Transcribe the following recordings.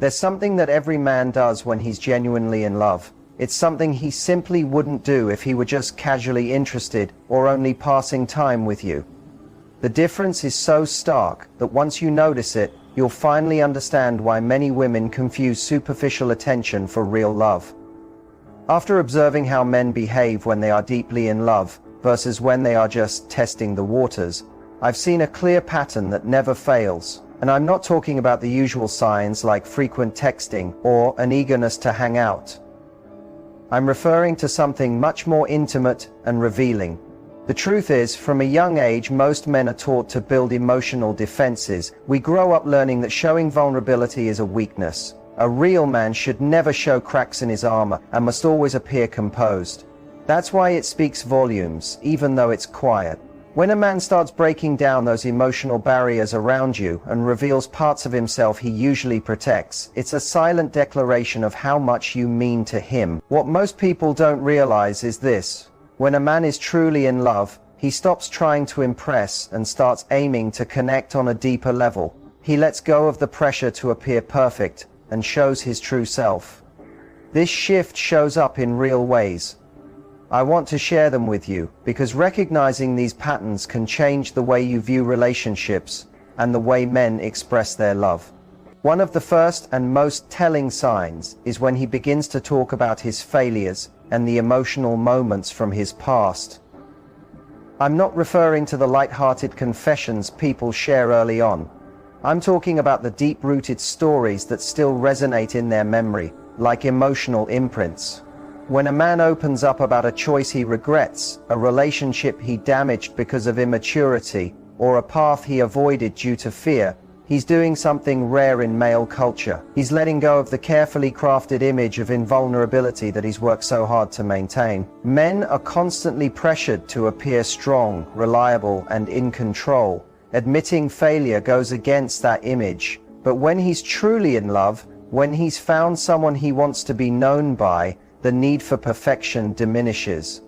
There's something that every man does when he's genuinely in love. It's something he simply wouldn't do if he were just casually interested or only passing time with you. The difference is so stark that once you notice it, you'll finally understand why many women confuse superficial attention for real love. After observing how men behave when they are deeply in love versus when they are just testing the waters, I've seen a clear pattern that never fails. And I'm not talking about the usual signs like frequent texting or an eagerness to hang out. I'm referring to something much more intimate and revealing. The truth is, from a young age, most men are taught to build emotional defenses. We grow up learning that showing vulnerability is a weakness. A real man should never show cracks in his armor and must always appear composed. That's why it speaks volumes, even though it's quiet. When a man starts breaking down those emotional barriers around you and reveals parts of himself he usually protects, it's a silent declaration of how much you mean to him. What most people don't realize is this: when a man is truly in love, he stops trying to impress and starts aiming to connect on a deeper level. He lets go of the pressure to appear perfect and shows his true self. This shift shows up in real ways. I want to share them with you because recognizing these patterns can change the way you view relationships and the way men express their love. One of the first and most telling signs is when he begins to talk about his failures and the emotional moments from his past. I'm not referring to the light-hearted confessions people share early on. I'm talking about the deep-rooted stories that still resonate in their memory, like emotional imprints. When a man opens up about a choice he regrets, a relationship he damaged because of immaturity, or a path he avoided due to fear, he's doing something rare in male culture. He's letting go of the carefully crafted image of invulnerability that he's worked so hard to maintain. Men are constantly pressured to appear strong, reliable, and in control. Admitting failure goes against that image. But when he's truly in love, when he's found someone he wants to be known by, the need for perfection diminishes.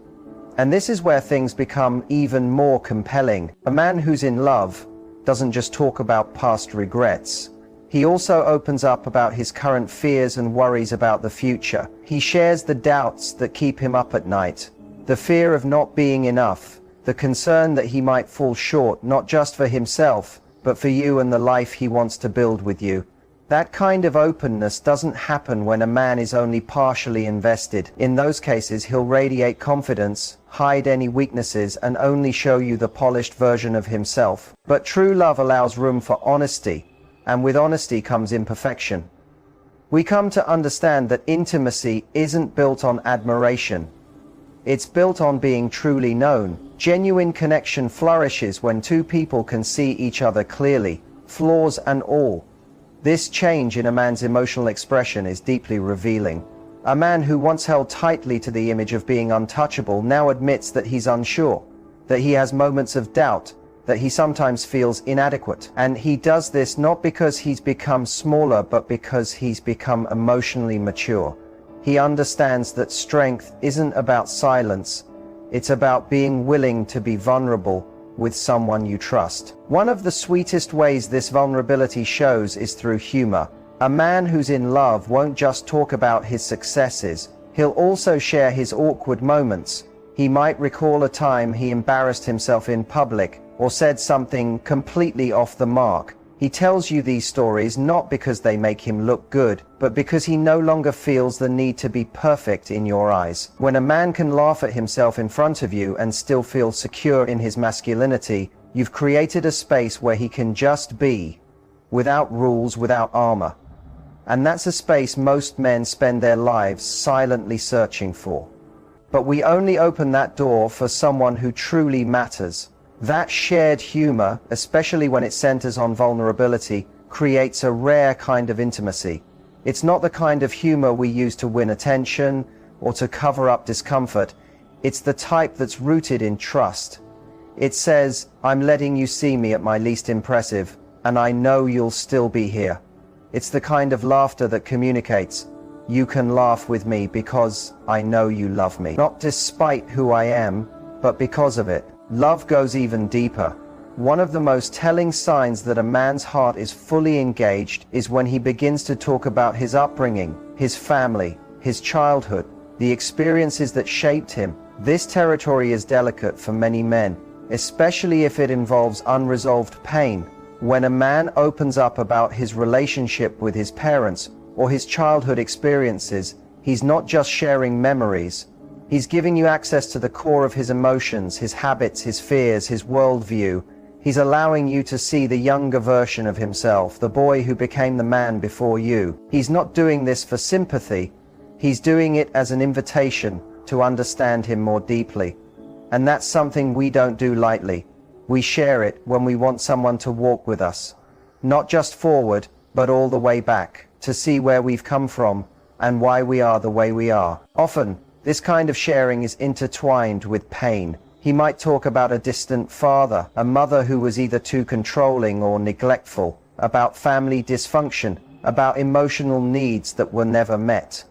And this is where things become even more compelling. A man who's in love doesn't just talk about past regrets. He also opens up about his current fears and worries about the future. He shares the doubts that keep him up at night, the fear of not being enough, the concern that he might fall short, not just for himself, but for you and the life he wants to build with you. That kind of openness doesn't happen when a man is only partially invested. In those cases, he'll radiate confidence, hide any weaknesses, and only show you the polished version of himself. But true love allows room for honesty, and with honesty comes imperfection. We come to understand that intimacy isn't built on admiration. It's built on being truly known. Genuine connection flourishes when two people can see each other clearly, flaws and all. This change in a man's emotional expression is deeply revealing. A man who once held tightly to the image of being untouchable now admits that he's unsure, that he has moments of doubt, that he sometimes feels inadequate. And he does this not because he's become smaller, but because he's become emotionally mature. He understands that strength isn't about silence, it's about being willing to be vulnerable with someone you trust. One of the sweetest ways this vulnerability shows is through humor. A man who's in love won't just talk about his successes, he'll also share his awkward moments. He might recall a time he embarrassed himself in public or said something completely off the mark. He tells you these stories not because they make him look good, but because he no longer feels the need to be perfect in your eyes. When a man can laugh at himself in front of you and still feel secure in his masculinity, you've created a space where he can just be, without rules, without armor. And that's a space most men spend their lives silently searching for. But we only open that door for someone who truly matters. That shared humor, especially when it centers on vulnerability, creates a rare kind of intimacy. It's not the kind of humor we use to win attention or to cover up discomfort. It's the type that's rooted in trust. It says, I'm letting you see me at my least impressive, and I know you'll still be here. It's the kind of laughter that communicates, you can laugh with me because I know you love me. Not despite who I am, but because of it. Love goes even deeper. One of the most telling signs that a man's heart is fully engaged is when he begins to talk about his upbringing, his family, his childhood, the experiences that shaped him. This territory is delicate for many men, especially if it involves unresolved pain. When a man opens up about his relationship with his parents or his childhood experiences, he's not just sharing memories. He's giving you access to the core of his emotions, his habits, his fears, his worldview. He's allowing you to see the younger version of himself, the boy who became the man before you. He's not doing this for sympathy. He's doing it as an invitation to understand him more deeply. And that's something we don't do lightly. We share it when we want someone to walk with us, not just forward, but all the way back, to see where we've come from and why we are the way we are. Often, this kind of sharing is intertwined with pain. He might talk about a distant father, a mother who was either too controlling or neglectful, about family dysfunction, about emotional needs that were never met.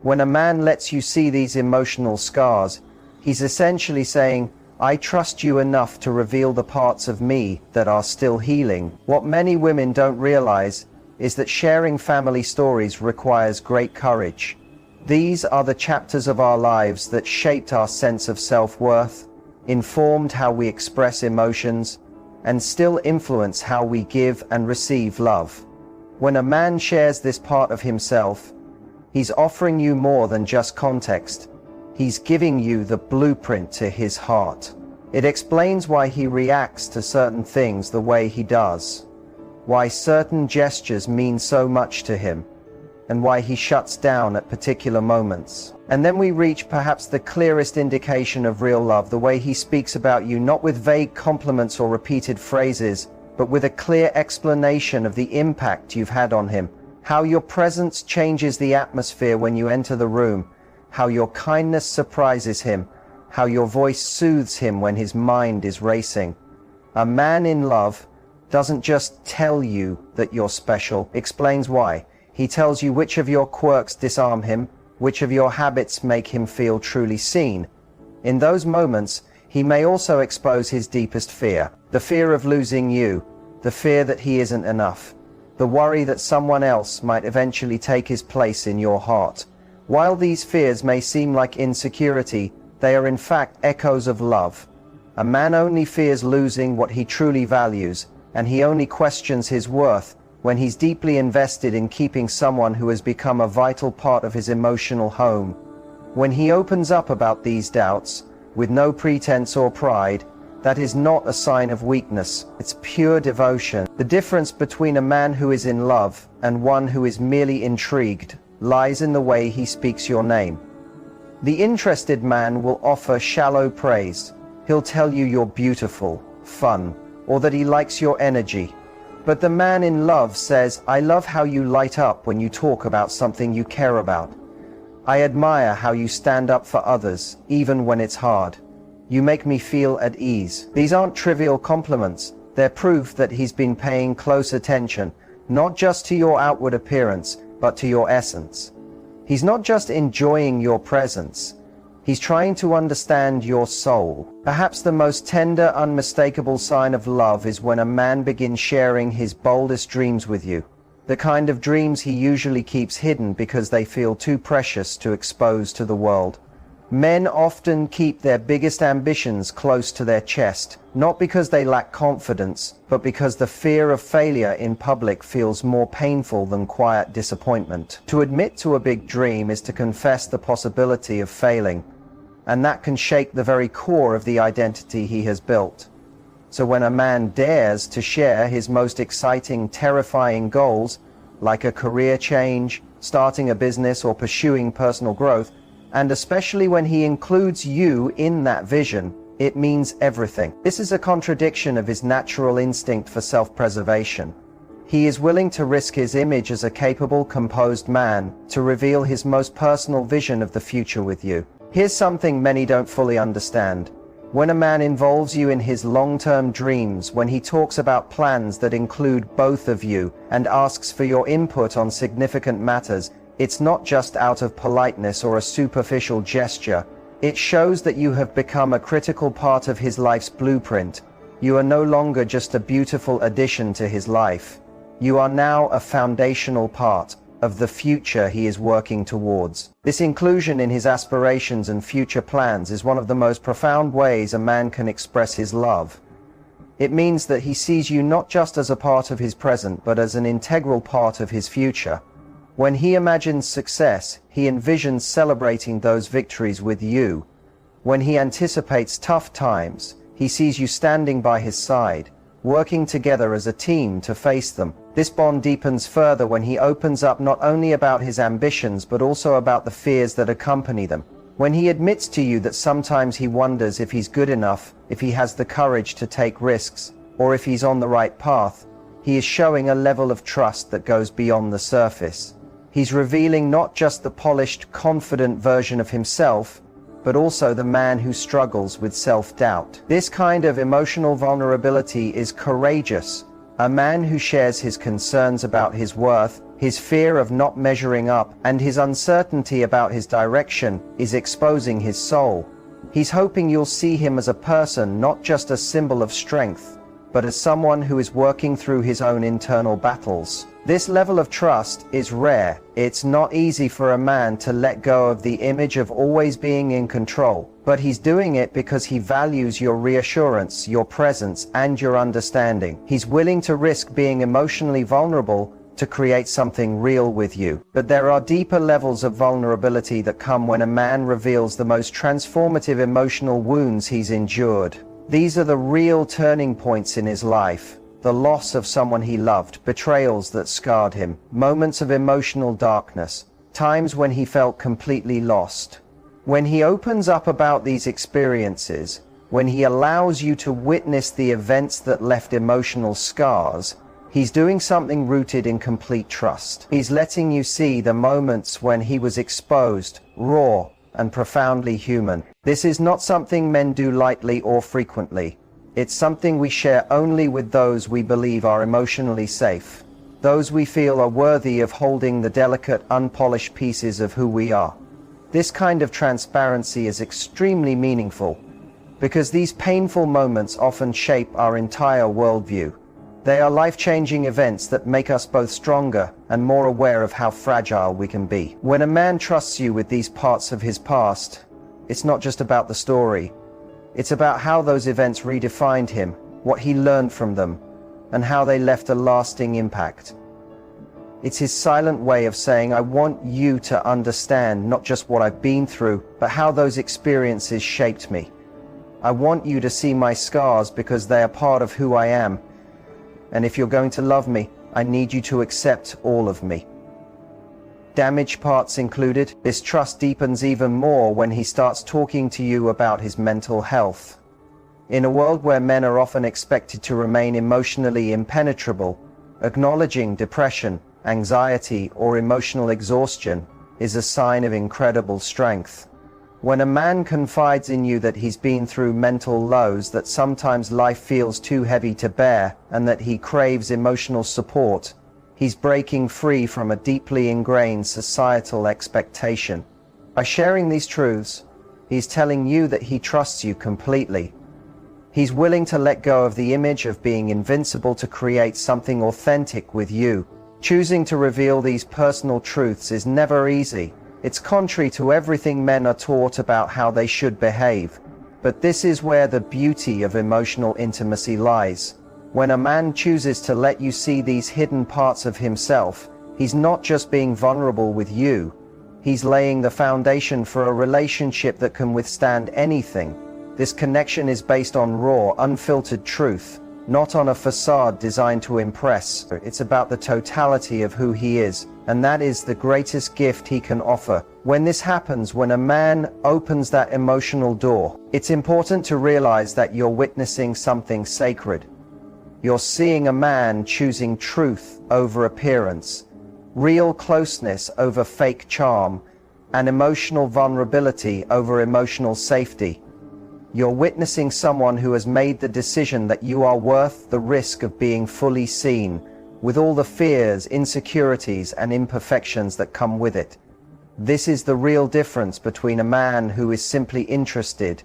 When a man lets you see these emotional scars, he's essentially saying, I trust you enough to reveal the parts of me that are still healing. What many women don't realize is that sharing family stories requires great courage. These are the chapters of our lives that shaped our sense of self-worth, informed how we express emotions, and still influence how we give and receive love. When a man shares this part of himself, he's offering you more than just context. He's giving you the blueprint to his heart. It explains why he reacts to certain things the way he does, why certain gestures mean so much to him, and why he shuts down at particular moments. And then we reach perhaps the clearest indication of real love, the way he speaks about you, not with vague compliments or repeated phrases, but with a clear explanation of the impact you've had on him, how your presence changes the atmosphere when you enter the room, how your kindness surprises him, how your voice soothes him when his mind is racing. A man in love doesn't just tell you that you're special, explains why. He tells you which of your quirks disarm him, which of your habits make him feel truly seen. In those moments, he may also expose his deepest fear, the fear of losing you, the fear that he isn't enough, the worry that someone else might eventually take his place in your heart. While these fears may seem like insecurity, they are in fact echoes of love. A man only fears losing what he truly values, and he only questions his worth when he's deeply invested in keeping someone who has become a vital part of his emotional home. When he opens up about these doubts, with no pretense or pride, that is not a sign of weakness, it's pure devotion. The difference between a man who is in love and one who is merely intrigued lies in the way he speaks your name. The interested man will offer shallow praise. He'll tell you you're beautiful, fun, or that he likes your energy. But the man in love says, I love how you light up when you talk about something you care about. I admire how you stand up for others, even when it's hard. You make me feel at ease. These aren't trivial compliments. They're proof that he's been paying close attention, not just to your outward appearance, but to your essence. He's not just enjoying your presence. He's trying to understand your soul. Perhaps the most tender, unmistakable sign of love is when a man begins sharing his boldest dreams with you. The kind of dreams he usually keeps hidden because they feel too precious to expose to the world. Men often keep their biggest ambitions close to their chest, not because they lack confidence, but because the fear of failure in public feels more painful than quiet disappointment. To admit to a big dream is to confess the possibility of failing, and that can shake the very core of the identity he has built. So when a man dares to share his most exciting, terrifying goals, like a career change, starting a business, or pursuing personal growth, and especially when he includes you in that vision, it means everything. This is a contradiction of his natural instinct for self-preservation. He is willing to risk his image as a capable, composed man to reveal his most personal vision of the future with you. Here's something many don't fully understand. When a man involves you in his long-term dreams, when he talks about plans that include both of you and asks for your input on significant matters, it's not just out of politeness or a superficial gesture. It shows that you have become a critical part of his life's blueprint, You are no longer just a beautiful addition to his life. You are now a foundational part of the future he is working towards. This inclusion in his aspirations and future plans is one of the most profound ways a man can express his love. It means that he sees you not just as a part of his present, but as an integral part of his future. When he imagines success, he envisions celebrating those victories with you. When he anticipates tough times, he sees you standing by his side, working together as a team to face them. This bond deepens further when he opens up not only about his ambitions, but also about the fears that accompany them. When he admits to you that sometimes he wonders if he's good enough, if he has the courage to take risks, or if he's on the right path, he is showing a level of trust that goes beyond the surface. He's revealing not just the polished, confident version of himself, but also the man who struggles with self-doubt. This kind of emotional vulnerability is courageous. A man who shares his concerns about his worth, his fear of not measuring up, and his uncertainty about his direction is exposing his soul. He's hoping you'll see him as a person, not just a symbol of strength, but as someone who is working through his own internal battles. This level of trust is rare. It's not easy for a man to let go of the image of always being in control, but he's doing it because he values your reassurance, your presence, and your understanding. He's willing to risk being emotionally vulnerable to create something real with you. But there are deeper levels of vulnerability that come when a man reveals the most transformative emotional wounds he's endured. These are the real turning points in his life. The loss of someone he loved, betrayals that scarred him, moments of emotional darkness, times when he felt completely lost. When he opens up about these experiences, when he allows you to witness the events that left emotional scars, he's doing something rooted in complete trust. He's letting you see the moments when he was exposed, raw, and profoundly human. This is not something men do lightly or frequently. It's something we share only with those we believe are emotionally safe, those we feel are worthy of holding the delicate, unpolished pieces of who we are. This kind of transparency is extremely meaningful, because these painful moments often shape our entire worldview. They are life-changing events that make us both stronger and more aware of how fragile we can be. When a man trusts you with these parts of his past, it's not just about the story. It's about how those events redefined him, what he learned from them, and how they left a lasting impact. It's his silent way of saying, I want you to understand not just what I've been through, but how those experiences shaped me. I want you to see my scars because they are part of who I am. And if you're going to love me, I need you to accept all of me. Damaged parts included, this trust deepens even more when he starts talking to you about his mental health. In a world where men are often expected to remain emotionally impenetrable, acknowledging depression, anxiety, or emotional exhaustion is a sign of incredible strength. When a man confides in you that he's been through mental lows, that sometimes life feels too heavy to bear, and that he craves emotional support, he's breaking free from a deeply ingrained societal expectation. By sharing these truths, he's telling you that he trusts you completely. He's willing to let go of the image of being invincible to create something authentic with you. Choosing to reveal these personal truths is never easy. It's contrary to everything men are taught about how they should behave. But this is where the beauty of emotional intimacy lies. When a man chooses to let you see these hidden parts of himself, he's not just being vulnerable with you. He's laying the foundation for a relationship that can withstand anything. This connection is based on raw, unfiltered truth, not on a facade designed to impress. It's about the totality of who he is, and that is the greatest gift he can offer. When this happens, when a man opens that emotional door, it's important to realize that you're witnessing something sacred. You're seeing a man choosing truth over appearance, real closeness over fake charm, and emotional vulnerability over emotional safety. You're witnessing someone who has made the decision that you are worth the risk of being fully seen, with all the fears, insecurities, and imperfections that come with it. This is the real difference between a man who is simply interested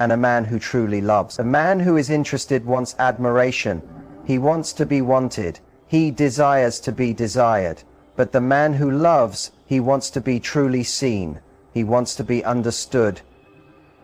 and a man who truly loves. A man who is interested wants admiration. He wants to be wanted. He desires to be desired. But the man who loves, he wants to be truly seen. He wants to be understood.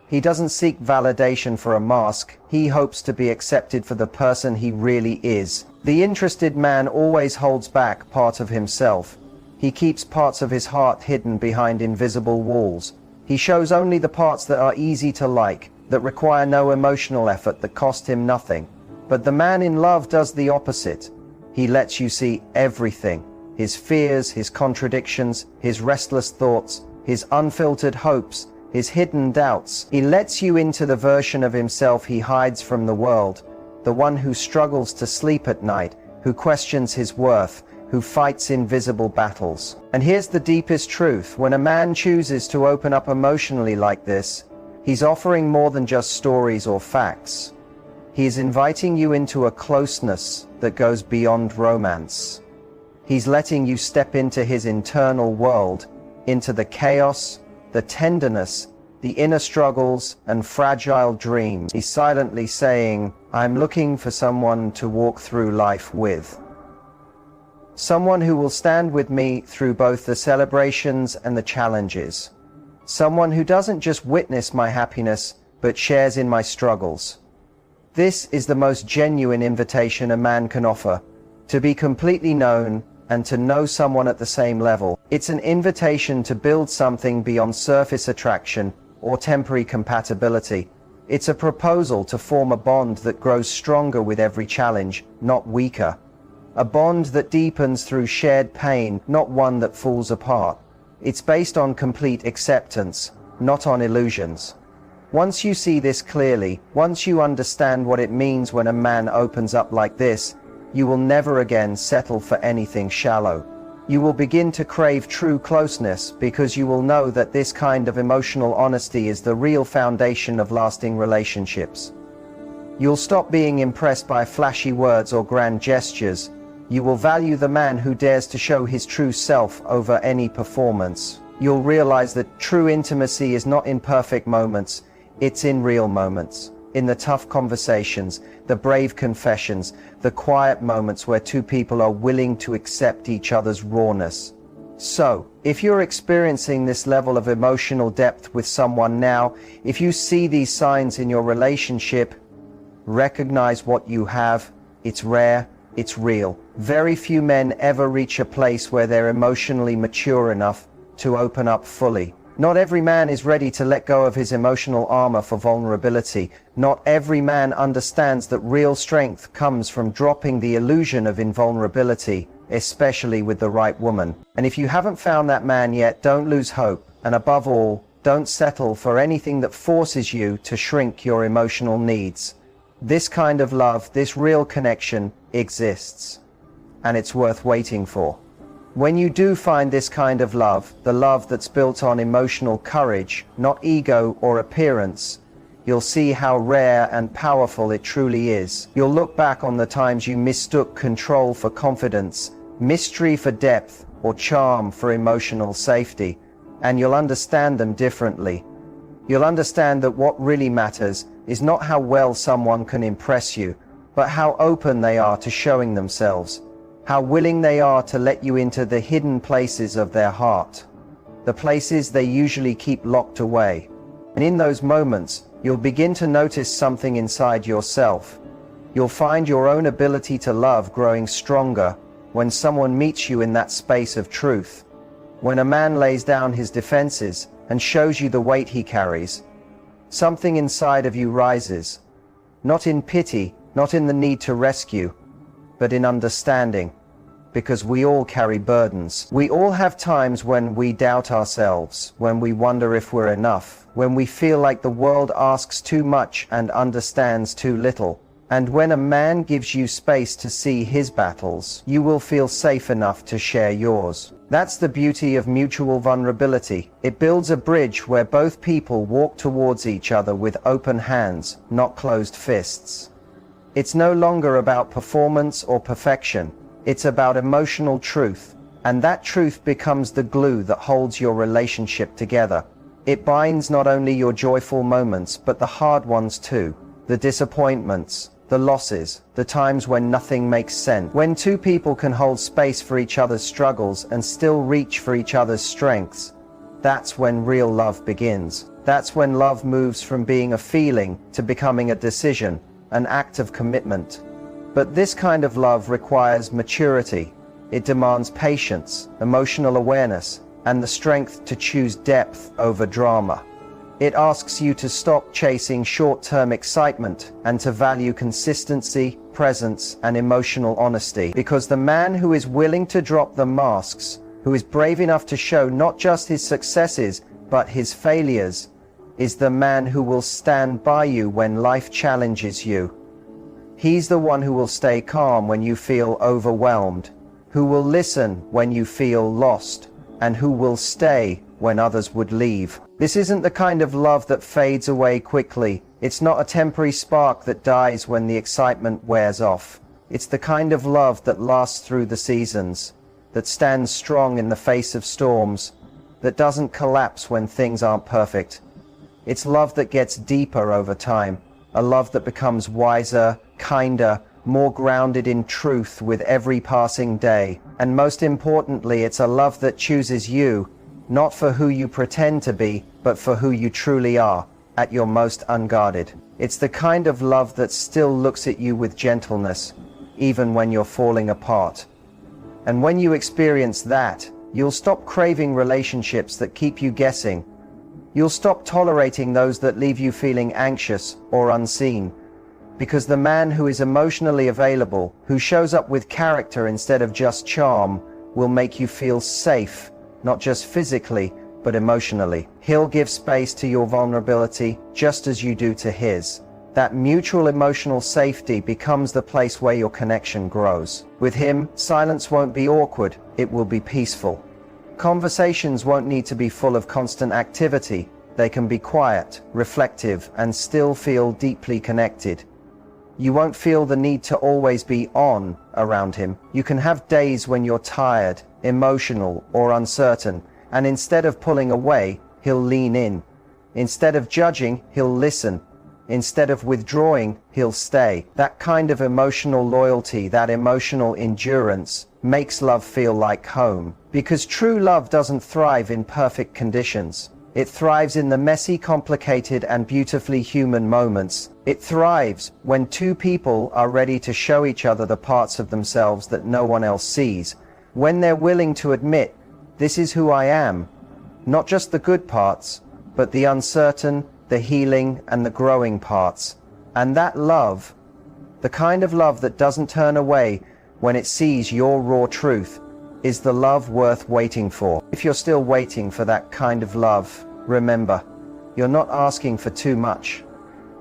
He doesn't seek validation for a mask. He hopes to be accepted for the person he really is. The interested man always holds back part of himself. He keeps parts of his heart hidden behind invisible walls. He shows only the parts that are easy to like, that require no emotional effort, that cost him nothing. But the man in love does the opposite. He lets you see everything. His fears, his contradictions, his restless thoughts, his unfiltered hopes, his hidden doubts. He lets you into the version of himself he hides from the world, the one who struggles to sleep at night, who questions his worth, who fights invisible battles. And here's the deepest truth. When a man chooses to open up emotionally like this, he's offering more than just stories or facts. He is inviting you into a closeness that goes beyond romance. He's letting you step into his internal world, into the chaos, the tenderness, the inner struggles and fragile dreams. He's silently saying, I'm looking for someone to walk through life with. Someone who will stand with me through both the celebrations and the challenges. Someone who doesn't just witness my happiness, but shares in my struggles. This is the most genuine invitation a man can offer, to be completely known and to know someone at the same level. It's an invitation to build something beyond surface attraction or temporary compatibility. It's a proposal to form a bond that grows stronger with every challenge, not weaker. A bond that deepens through shared pain, not one that falls apart. It's based on complete acceptance, not on illusions. Once you see this clearly, once you understand what it means when a man opens up like this, you will never again settle for anything shallow. You will begin to crave true closeness because you will know that this kind of emotional honesty is the real foundation of lasting relationships. You'll stop being impressed by flashy words or grand gestures. You will value the man who dares to show his true self over any performance. You'll realize that true intimacy is not in perfect moments, it's in real moments. In the tough conversations, the brave confessions, the quiet moments where two people are willing to accept each other's rawness. So, if you're experiencing this level of emotional depth with someone now, if you see these signs in your relationship, recognize what you have. It's rare, it's real. Very few men ever reach a place where they're emotionally mature enough to open up fully. Not every man is ready to let go of his emotional armor for vulnerability. Not every man understands that real strength comes from dropping the illusion of invulnerability, especially with the right woman. And if you haven't found that man yet, don't lose hope. And above all, don't settle for anything that forces you to shrink your emotional needs. This kind of love, this real connection, exists. And it's worth waiting for. When you do find this kind of love, the love that's built on emotional courage, not ego or appearance, you'll see how rare and powerful it truly is. You'll look back on the times you mistook control for confidence, mystery for depth, or charm for emotional safety, and you'll understand them differently. You'll understand that what really matters is not how well someone can impress you, but how open they are to showing themselves. How willing they are to let you into the hidden places of their heart, the places they usually keep locked away. And in those moments, you'll begin to notice something inside yourself. You'll find your own ability to love growing stronger when someone meets you in that space of truth. When a man lays down his defenses and shows you the weight he carries, something inside of you rises, not in pity, not in the need to rescue, but in understanding. Because we all carry burdens. We all have times when we doubt ourselves, when we wonder if we're enough, when we feel like the world asks too much and understands too little. And when a man gives you space to see his battles, you will feel safe enough to share yours. That's the beauty of mutual vulnerability. It builds a bridge where both people walk towards each other with open hands, not closed fists. It's no longer about performance or perfection. It's about emotional truth, and that truth becomes the glue that holds your relationship together. It binds not only your joyful moments, but the hard ones too. The disappointments, the losses, the times when nothing makes sense. When two people can hold space for each other's struggles and still reach for each other's strengths, that's when real love begins. That's when love moves from being a feeling to becoming a decision, an act of commitment. But this kind of love requires maturity. It demands patience, emotional awareness, and the strength to choose depth over drama. It asks you to stop chasing short-term excitement and to value consistency, presence, and emotional honesty. Because the man who is willing to drop the masks, who is brave enough to show not just his successes, but his failures, is the man who will stand by you when life challenges you. He's the one who will stay calm when you feel overwhelmed, who will listen when you feel lost, and who will stay when others would leave. This isn't the kind of love that fades away quickly. It's not a temporary spark that dies when the excitement wears off. It's the kind of love that lasts through the seasons, that stands strong in the face of storms, that doesn't collapse when things aren't perfect. It's love that gets deeper over time, a love that becomes wiser, kinder, more grounded in truth with every passing day. And most importantly, it's a love that chooses you, not for who you pretend to be, but for who you truly are, at your most unguarded. It's the kind of love that still looks at you with gentleness, even when you're falling apart. And when you experience that, you'll stop craving relationships that keep you guessing. You'll stop tolerating those that leave you feeling anxious or unseen. Because the man who is emotionally available, who shows up with character instead of just charm, will make you feel safe, not just physically, but emotionally. He'll give space to your vulnerability just as you do to his. That mutual emotional safety becomes the place where your connection grows. With him, silence won't be awkward, it will be peaceful. Conversations won't need to be full of constant activity. They can be quiet, reflective, and still feel deeply connected. You won't feel the need to always be on around him. You can have days when you're tired, emotional, or uncertain, and instead of pulling away, he'll lean in. Instead of judging, he'll listen. Instead of withdrawing, he'll stay. That kind of emotional loyalty, that emotional endurance, makes love feel like home. Because true love doesn't thrive in perfect conditions. It thrives in the messy, complicated, and beautifully human moments. It thrives when two people are ready to show each other the parts of themselves that no one else sees. When they're willing to admit, this is who I am. Not just the good parts, but the uncertain, the healing, and the growing parts. And that love, the kind of love that doesn't turn away when it sees your raw truth, is the love worth waiting for. If you're still waiting for that kind of love, remember, you're not asking for too much.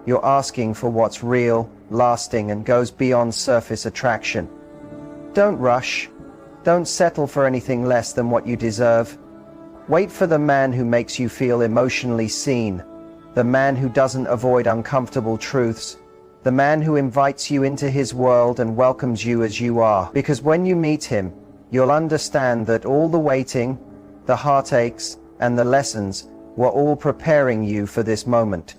You're asking for what's real, lasting, and goes beyond surface attraction. Don't rush. Don't settle for anything less than what you deserve. Wait for the man who makes you feel emotionally seen, the man who doesn't avoid uncomfortable truths, the man who invites you into his world and welcomes you as you are. Because when you meet him, you'll understand that all the waiting, the heartaches, and the lessons were all preparing you for this moment.